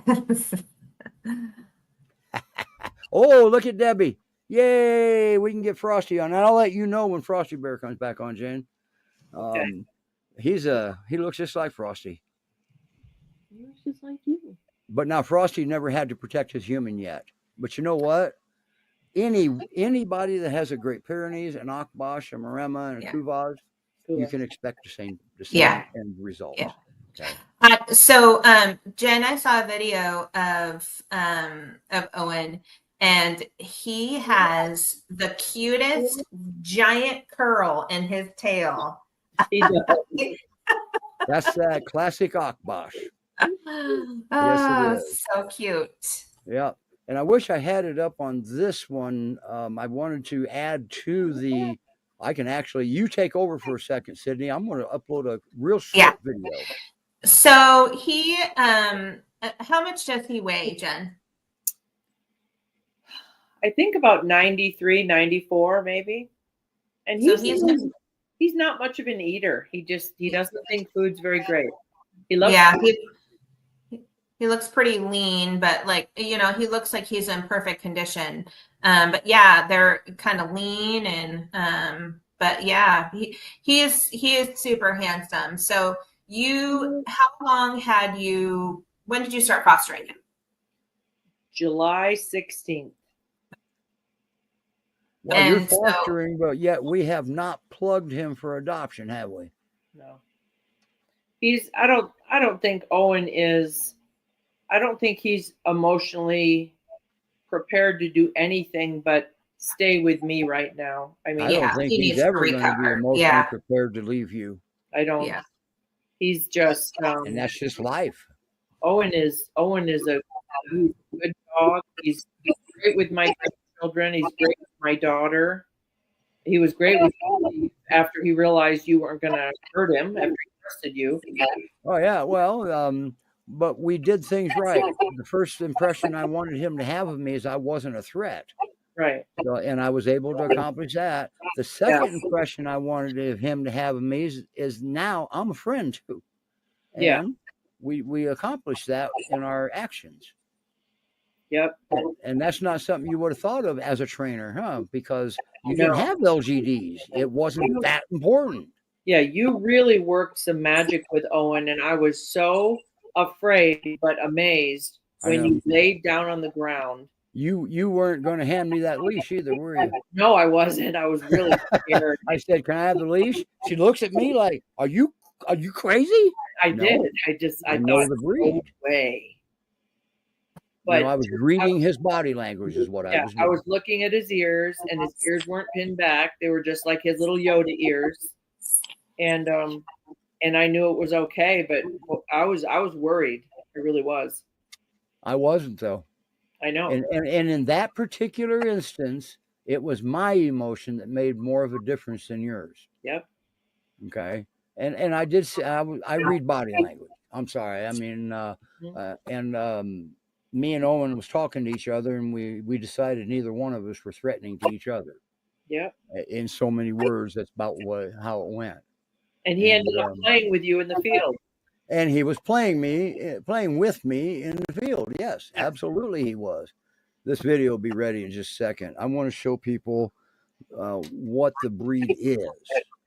A: Oh, look at Debbie. Yay, we can get Frosty on. And I'll let you know when Frosty Bear comes back on, Jen.
D: Okay.
A: He looks just like Frosty.
D: He looks just like you.
A: But now Frosty never had to protect his human yet. But you know what? Anybody that has a Great Pyrenees, an Akbash, a Maremma, and a Kuvaz, you can expect the same end results.
B: Yeah.
A: Okay.
B: So Jen, I saw a video of Owen, and he has the cutest giant curl in his tail.
D: He does.
A: That's that classic Akbash.
B: Oh,
A: it is.
B: So cute.
A: Yeah. And I wish I had it up on this one. I wanted to add to the, I can actually, you take over for a second, Sydney. I'm going to upload a real short video.
B: So he, how much does he weigh, Jen?
D: I think about 93, 94, maybe. And he's not much of an eater. He doesn't think food's very great. He loves food.
B: He looks pretty lean, but he looks like he's in perfect condition. But yeah, they're kind of lean but yeah, he is super handsome. So when did you start fostering him?
D: July 16th.
A: Well, you're fostering, but yet we have not plugged him for adoption, have we?
D: No. I don't think Owen is. I don't think he's emotionally prepared to do anything but stay with me right now. I mean,
A: I don't think he's ever going to be emotionally prepared to leave you.
D: I don't. Yeah. He's just.
A: And that's just life.
D: Owen is a good dog. He's great with my children. He's great with my daughter. He was great with you after he realized you weren't going to hurt him, after he trusted you.
A: Oh, yeah. Well, but we did things right. The first impression I wanted him to have of me is I wasn't a threat.
D: Right.
A: So, and I was able to accomplish that. The second impression I wanted him to have of me is now I'm a friend too. And we accomplished that in our actions.
D: Yep.
A: And that's not something you would have thought of as a trainer, huh? Because you didn't have LGDs. It wasn't that important.
D: Yeah, you really worked some magic with Owen, and I was so afraid but amazed when you laid down on the ground.
A: You weren't going to hand me that leash either, were you?
D: No, I wasn't. I was really scared.
A: I said, "Can I have the leash?" She looks at me like, "Are you crazy?"
D: I did. I
A: know the breed.
D: No way.
A: But I was reading his body language is what I was doing.
D: I was looking at his ears, and his ears weren't pinned back. They were just like his little Yoda ears. And I knew it was okay, but I was worried. I really was.
A: I wasn't though.
D: I know.
A: And in that particular instance, it was my emotion that made more of a difference than yours.
D: Yep.
A: Okay. And I did say I read body language. I'm sorry. I mean, me and Owen was talking to each other, and we decided neither one of us were threatening to each other.
D: Yeah.
A: In so many words, that's about how it went.
D: And he ended up playing with you in the field.
A: And he was playing with me in the field. Yes, absolutely he was. This video will be ready in just a second. I want to show people what the breed is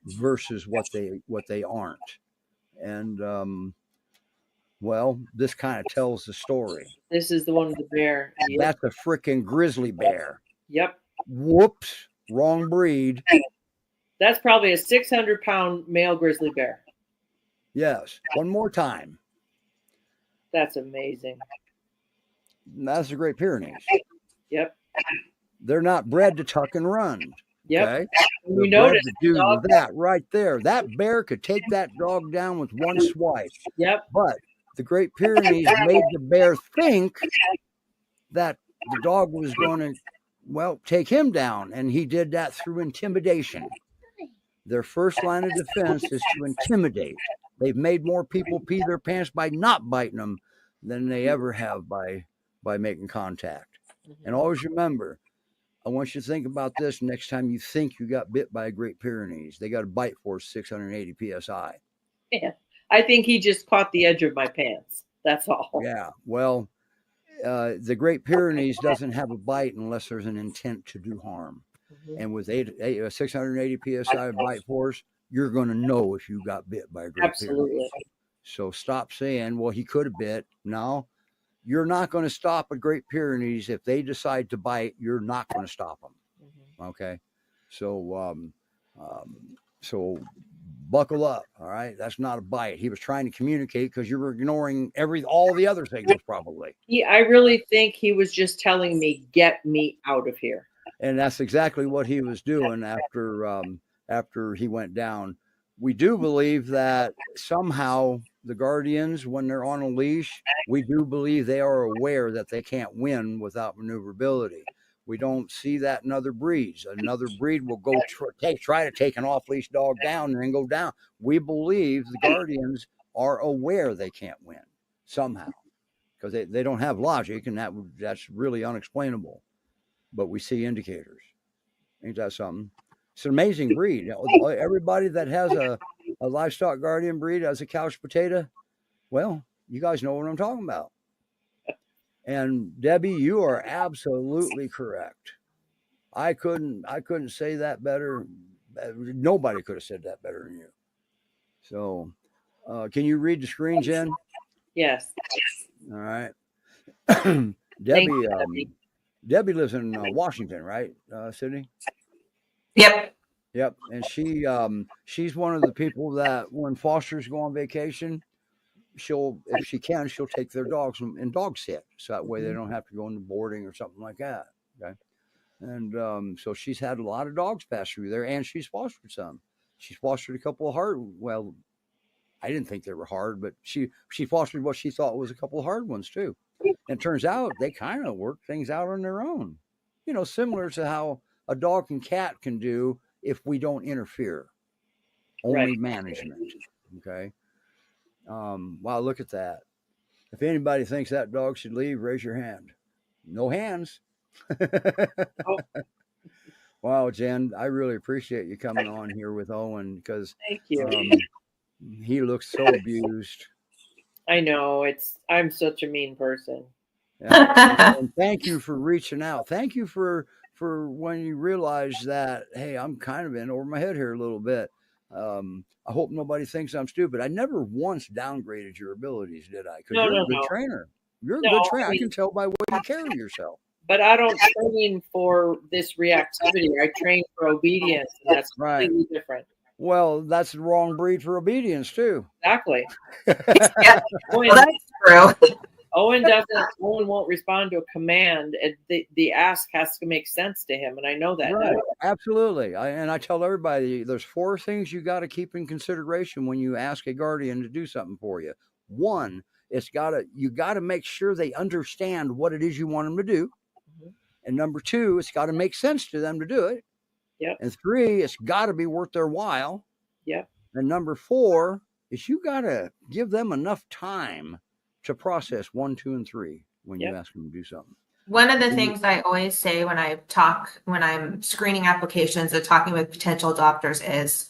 A: versus what they aren't. And well, this kind of tells the story.
D: This is the one with the bear.
A: Yep. That's a freaking grizzly bear.
D: Yep.
A: Whoops, wrong breed.
D: That's probably a 600-pound male grizzly bear.
A: Yes. One more time.
D: That's amazing.
A: That's the Great Pyrenees.
D: Yep.
A: They're not bred to tuck and run.
D: Yep.
A: Okay?
D: You notice
A: that right there. That bear could take that dog down with one swipe.
D: Yep.
A: But the Great Pyrenees made the bear think that the dog was going to, take him down. And he did that through intimidation. Their first line of defense is to intimidate. They've made more people pee their pants by not biting them than they ever have by by making contact. And always remember, I want you to think about this next time you think you got bit by a Great Pyrenees. They got a bite force 680 psi.
D: Yeah. I think he just caught the edge of my pants. That's all.
A: Yeah. Well, the Great Pyrenees doesn't have a bite unless there's an intent to do harm. And with 680 psi bite force, you're going to know if you got bit by a Great Pyrenees. So stop saying, well, he could have bit. No, you're not going to stop a Great Pyrenees. If they decide to bite, you're not going to stop them. Okay. So, so buckle up. All right. That's not a bite. He was trying to communicate because you were ignoring all the other signals probably.
D: I really think he was just telling me, get me out of here.
A: And that's exactly what he was doing after he went down. We do believe that somehow the guardians, when they're on a leash, we do believe they are aware that they can't win without maneuverability. We don't see that in other breeds. Another breed will go try to take an off-leash dog down and then go down. We believe the guardians are aware they can't win somehow because they don't have logic, and that's really unexplainable. But we see indicators. Ain't that something? It's an amazing breed. Everybody that has a livestock guardian breed as a couch potato, well, you guys know what I'm talking about. And Debbie, you are absolutely correct. I couldn't say that better. Nobody could have said that better than you. So, can you read the screen, Jen?
D: Yes.
A: All right. Debbie lives in Washington, right, Sydney?
B: Yep.
A: Yep. And she's one of the people that when fosters go on vacation, if she can, she'll take their dogs and dog sit. So that way they don't have to go into boarding or something like that. Okay. And so she's had a lot of dogs pass through there, and she's fostered some. She's fostered a couple of I didn't think they were hard, but she fostered what she thought was a couple of hard ones too. And it turns out they kind of work things out on their own, similar to how a dog and cat can do if we don't interfere. Only management. Okay. Wow, look at that. If anybody thinks that dog should leave, raise your hand. No hands. Wow, Jen, I really appreciate you coming on here with Owen because
D: thank you.
A: He looks so abused.
D: I know. I'm such a mean person.
A: Yeah. And thank you for reaching out. Thank you for when you realize that, hey, I'm kind of in over my head here a little bit. I hope nobody thinks I'm stupid. I never once downgraded your abilities, did I? Because you're a good trainer. You're a good trainer. I can tell by the way you carry yourself.
D: But I don't train for this reactivity. I train for obedience, and that's completely different.
A: Well, that's the wrong breed for obedience too.
D: Exactly.
B: Yeah. Well, that's true.
D: Owen won't respond to a command. The ask has to make sense to him, and I know that.
A: Right. Absolutely. I tell everybody there's 4 things you got to keep in consideration when you ask a guardian to do something for you. 1, you got to make sure they understand what it is you want them to do. And number 2, it's got to make sense to them to do it.
D: Yep.
A: And 3, it's got to be worth their while.
D: Yep.
A: And number 4 is you got to give them enough time to process 1, 2, and 3 when you ask them to do something.
B: One of the things I always say when I'm screening applications and talking with potential adopters is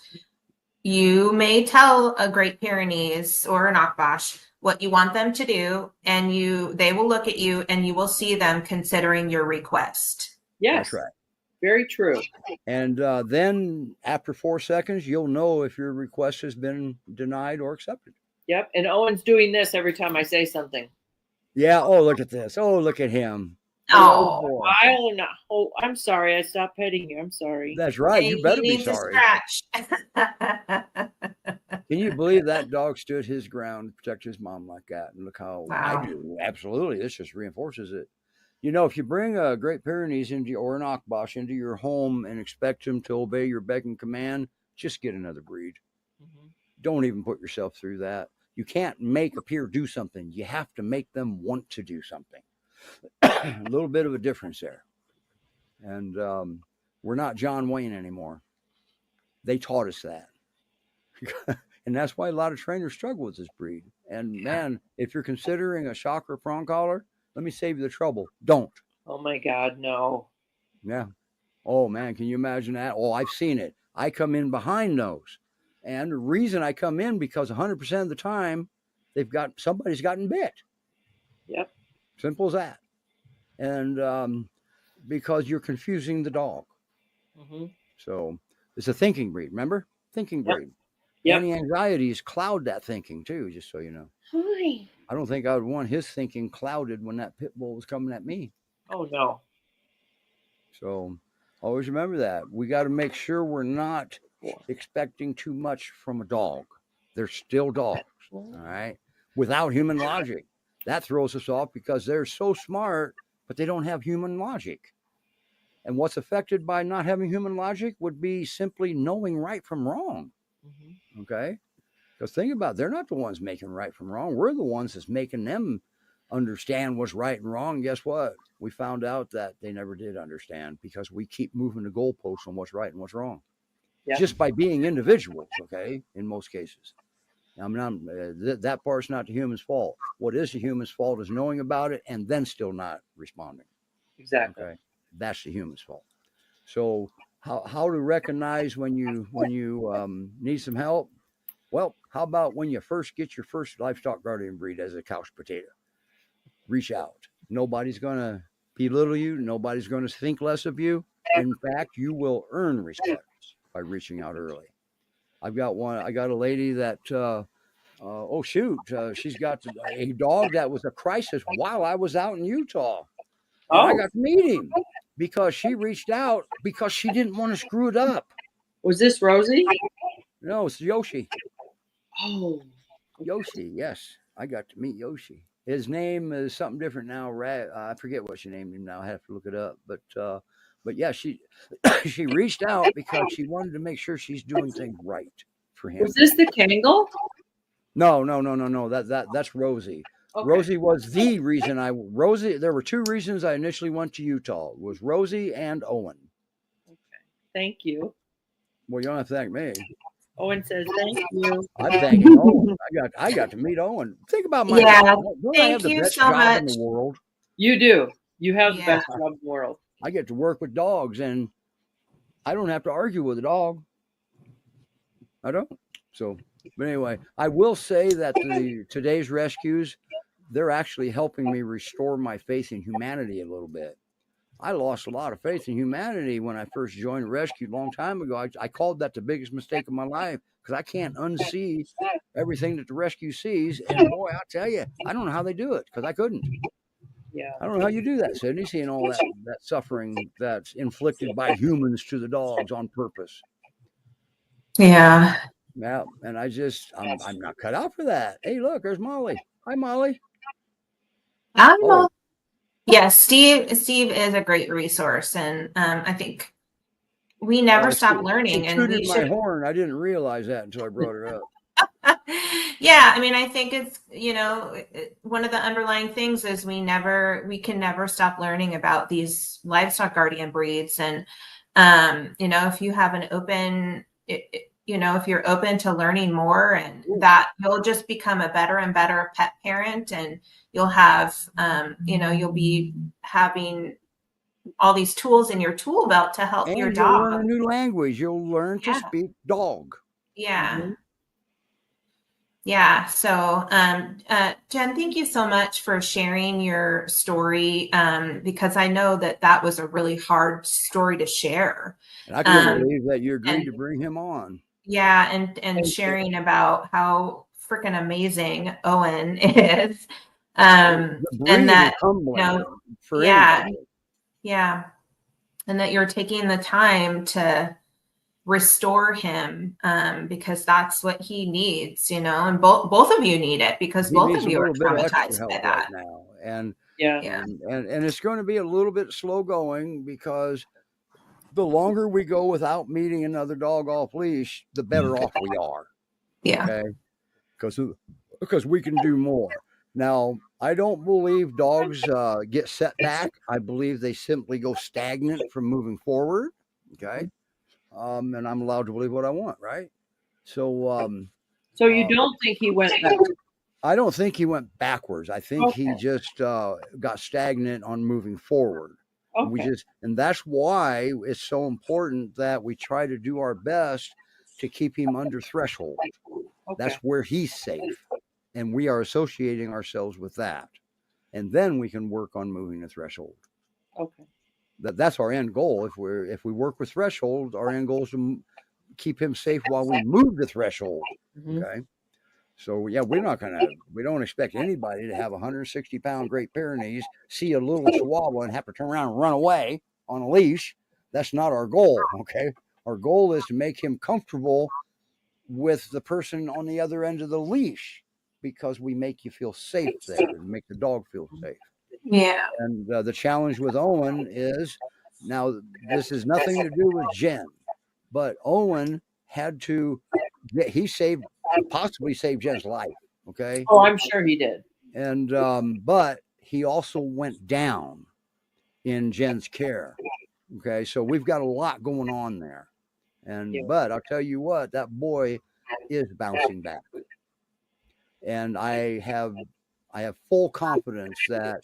B: you may tell a Great Pyrenees or an Akbash what you want them to do, and they will look at you and you will see them considering your request.
D: Yes.
A: That's right.
D: Very true.
A: And then after 4 seconds, you'll know if your request has been denied or accepted.
D: Yep. And Owen's doing this every time I say something.
A: Yeah. Oh, look at this. Oh, look at him.
B: Oh,
D: I'm sorry. I stopped petting you. I'm sorry.
A: That's right. You better be sorry. Can you believe that dog stood his ground to protect his mom like that? And look how I do. Absolutely. This just reinforces it. If you bring a Great Pyrenees or an Akbash into your home and expect him to obey your beck and command, just get another breed. Mm-hmm. Don't even put yourself through that. You can't make a peer do something. You have to make them want to do something. A little bit of a difference there. And we're not John Wayne anymore. They taught us that. And that's why a lot of trainers struggle with this breed. And man, if you're considering a shock or prong collar, Let me save you the trouble. Don't.
D: Oh my God, no.
A: Yeah. Oh man, can you imagine that? Oh, I've seen it. I come in behind those. And the reason I come in because 100% of the time somebody's gotten bit.
D: Yep.
A: Simple as that. And because you're confusing the dog.
D: Mm-hmm.
A: So it's a thinking breed, remember? Thinking breed.
D: Yep.
A: Anti-anxieties cloud that thinking too, just so you know.
D: Hi.
A: I don't think I would want his thinking clouded when that pit bull was coming at me.
D: Oh no.
A: So always remember that. We got to make sure we're not expecting too much from a dog. They're still dogs, all right? Without human logic. That throws us off because they're so smart, but they don't have human logic. And what's affected by not having human logic would be simply knowing right from wrong.
D: Mm-hmm.
A: Okay? Because think about it, they're not the ones making right from wrong. We're the ones that's making them understand what's right and wrong. Guess what? We found out that they never did understand because we keep moving the goalposts on what's right and what's wrong.
D: Yep.
A: Just by being individuals, okay, in most cases. I mean, that part's not the human's fault. What is the human's fault is knowing about it and then still not responding.
D: Exactly.
A: Okay, that's the human's fault. So how to recognize when you need some help? Well, how about when you first get your first livestock guardian breed as a couch potato? Reach out. Nobody's going to belittle you. Nobody's going to think less of you. In fact, you will earn respect by reaching out early. I got a lady that, she's got a dog that was a crisis while I was out in Utah. And I got to meet him because she reached out because she didn't want to screw it up.
D: Was this Rosie?
A: No, it's Yoshi.
D: Oh.
A: Yoshi, yes. I got to meet Yoshi. His name is something different now. I forget what she named him now. I have to look it up. But yeah, she she reached out because she wanted to make sure she's doing things right for him.
D: Was this the Kangle?
A: No. That's Rosie. Okay. Rosie was the reason there were two reasons I initially went to Utah. It was Rosie and Owen.
D: Okay. Thank you.
A: Well, you don't have to thank me.
D: Owen says thank you.
A: I'm thanking Owen. I got to meet Owen. Think about my job. Don't I have the best job in the world?
D: You do. You have the best job in the world.
A: I get to work with dogs, and I don't have to argue with a dog. I don't. So, but anyway, I will say that today's rescues, they're actually helping me restore my faith in humanity a little bit. I lost a lot of faith in humanity when I first joined rescue a long time ago. I called that the biggest mistake of my life because I can't unsee everything that the rescue sees. And boy, I'll tell you, I don't know how they do it because I couldn't.
D: Yeah.
A: I don't know how you do that, Sydney, seeing all that suffering that's inflicted by humans to the dogs on purpose.
B: Yeah.
A: Yeah, and I'm not cut out for that. Hey, look, there's Molly. Hi, Molly.
B: Oh. Yes, Steve is a great resource, and I think we never stop learning.
A: And we should. My horn. I didn't realize that until I brought her up.
B: Yeah, I mean, I think it's one of the underlying things is we can never stop learning about these livestock guardian breeds, and if you have an open, if you're open to learning more, and that you'll just become a better and better pet parent, and you'll have, you'll be having all these tools in your tool belt to help your dog.
A: You'll learn a new language. You'll learn to speak dog.
B: Yeah. Mm-hmm. Yeah. So, Jen, thank you so much for sharing your story, because I know that was a really hard story to share.
A: And I can't believe that you agreed to bring him on.
B: Yeah, and sharing about how freaking amazing Owen is, and that and that you're taking the time to restore him, because that's what he needs, and both of you need it because both of you are traumatized by that
A: right now. And and it's going to be a little bit slow going because the longer we go without meeting another dog off leash, the better off we are.
B: Yeah.
A: Okay. Because we can do more. Now, I don't believe dogs get set back. I believe they simply go stagnant from moving forward. Okay. And I'm allowed to believe what I want, right? So
D: so you don't think he went back?
A: I don't think he went backwards. I think
D: Okay.
A: he just got stagnant on moving forward.
D: Okay.
A: And that's why it's so important that we try to do our best to keep him under threshold.
D: Okay.
A: That's where he's safe, and we are associating ourselves with that, and then we can work on moving the threshold.
D: Okay.
A: That's our end goal. If we work with threshold, our end goal is to keep him safe while we move the threshold.
D: Mhm.
A: Okay. So yeah, we don't expect anybody to have a 160-pound Great Pyrenees, see a little Chihuahua and have to turn around and run away on a leash. That's not our goal. Okay. Our goal is to make him comfortable with the person on the other end of the leash, because we make you feel safe there and make the dog feel safe.
B: Yeah.
A: And the challenge with Owen is, now this has nothing to do with Jen, but Owen had to he possibly saved Jen's life. Okay.
D: Oh, I'm sure he did.
A: And but he also went down in Jen's care. Okay. So we've got a lot going on there. And
D: Yeah.
A: but I'll tell you what, that boy is bouncing back. And I have full confidence that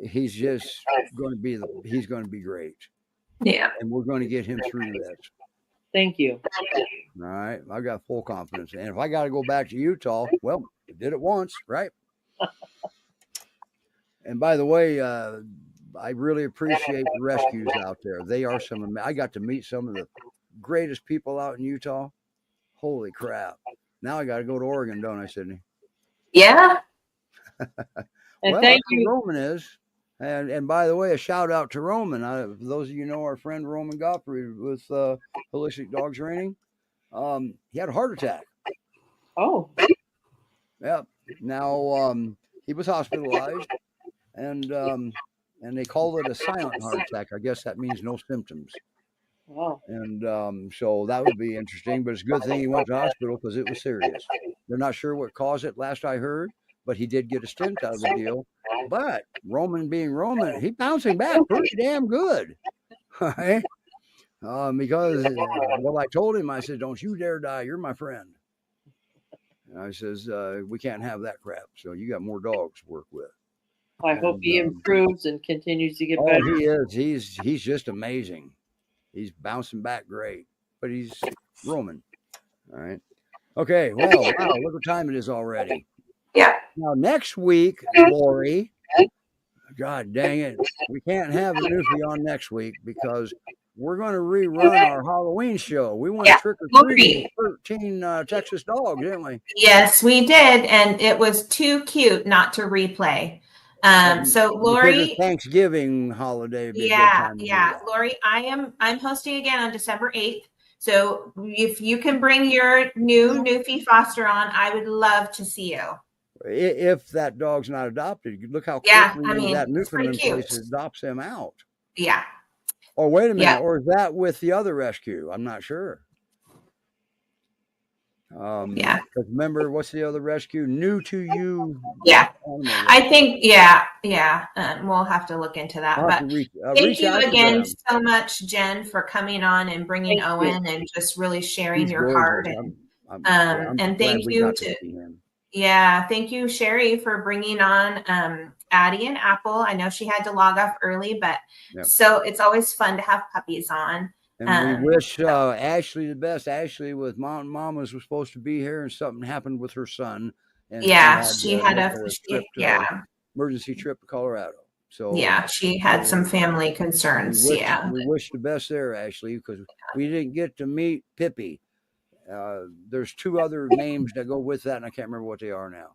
A: he's just going to be great.
B: Yeah.
A: And we're going to get him through this.
D: Thank you.
A: All right. I got full confidence. And if I got to go back to Utah, well, we did it once, right? And by the way, I really appreciate the rescues out there. They are I got to meet some of the greatest people out in Utah. Holy crap. Now I got to go to Oregon, don't I, Sydney?
B: Yeah.
D: And
A: Well,
D: thank
A: that's what
D: you.
A: Roman is. And by the way, a shout out to Roman. For those of you know our friend Roman Godfrey with Holistic Dog Training, he had a heart attack.
D: Oh,
A: Yeah. Now he was hospitalized, and they call it a silent heart attack. I guess that means no symptoms.
D: wow.
A: And so that would be interesting. But it's a good thing he went to hospital, because it was serious. They're not sure what caused it, last I heard, but he did get a stent out of the deal. But Roman being Roman, he's bouncing back pretty damn good. Right? Because well, I told him, I said, don't you dare die. You're my friend. And I says, we can't have that crap. So you got more dogs to work with.
D: I hope he improves and continues to get better.
A: Oh, he is. He's just amazing. He's bouncing back great. But he's Roman. All right. Okay. Well, wow, look what time it is already.
B: Yeah.
A: Now, next week, Lori, God dang it, we can't have a newfie on next week because we're going to rerun our Halloween show. We went trick or treating 13 Texas dogs, didn't we?
B: Yes, we did, and it was too cute not to replay. So Lori,
A: Thanksgiving holiday.
B: Yeah. Lori, I'm hosting again on December 8th. So if you can bring your new newfie Foster on, I would love to see you.
A: If that dog's not adopted, look how quickly that Newfoundland place adopts him out.
B: Yeah.
A: Or wait a minute, or is that with the other rescue? I'm not sure.
B: Yeah.
A: Because remember, what's the other rescue? New to you.
B: Yeah. I think, we'll have to look into that. But thank you again so much, Jen, for coming on and bringing Owen and just really sharing your heart. And thank you thank you, Sherry, for bringing on Addy and Apple. I know she had to log off early, but so it's always fun to have puppies on.
A: And we wish Ashley the best. Ashley with Mountain Mamas was supposed to be here, and something happened with her son. And
B: she had a
A: emergency trip to Colorado. So
B: she had some family concerns.
A: We wish the best there, Ashley, because we didn't get to meet Pippi. There's two other names that go with that, and I can't remember what they are now.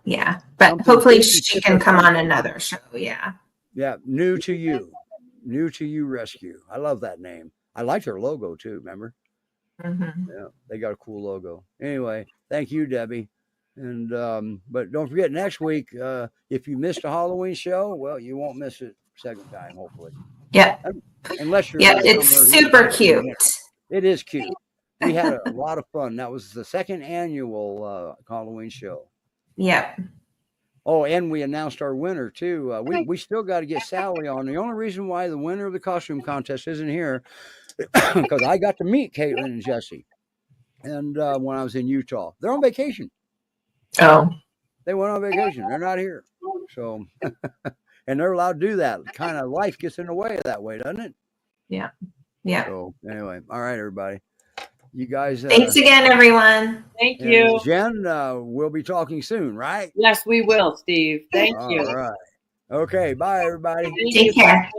B: Yeah, but hopefully she can come on another show. Yeah,
A: New to You Rescue. I love that name. I like their logo too. Remember?
B: Mm-hmm.
A: Yeah, they got a cool logo. Anyway, thank you, Debbie. And but don't forget, next week, if you missed a Halloween show, well, you won't miss it second time, hopefully.
B: Yeah.
A: Unless you're
B: it's super cute.
A: It is cute. We had a lot of fun. That was the second annual Halloween show.
B: Yep.
A: Oh, and we announced our winner too. We still got to get Sally on. The only reason why the winner of the costume contest isn't here, because I got to meet Caitlin and Jesse, and when I was in Utah, they're on vacation.
B: Oh.
A: They went on vacation. They're not here. So, and they're allowed to do that. Kind of life gets in the way of that way, doesn't it?
B: Yeah. Yeah.
A: So anyway, all right, everybody. You guys.
B: Thanks again, everyone.
D: Thank you.
A: Jen, we'll be talking soon, right?
D: Yes, we will, Steve. Thank you.
A: All right. Okay. Bye, everybody.
D: Thank
B: Take
D: you.
B: care.